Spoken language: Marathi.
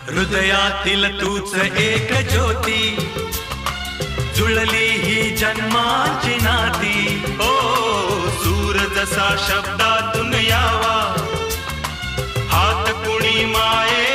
हृदयातील तूच एक ज्योती, जुळली ही जन्माची नाती. ओ सूर जसा शब्दातून यावा, हात कुणी माये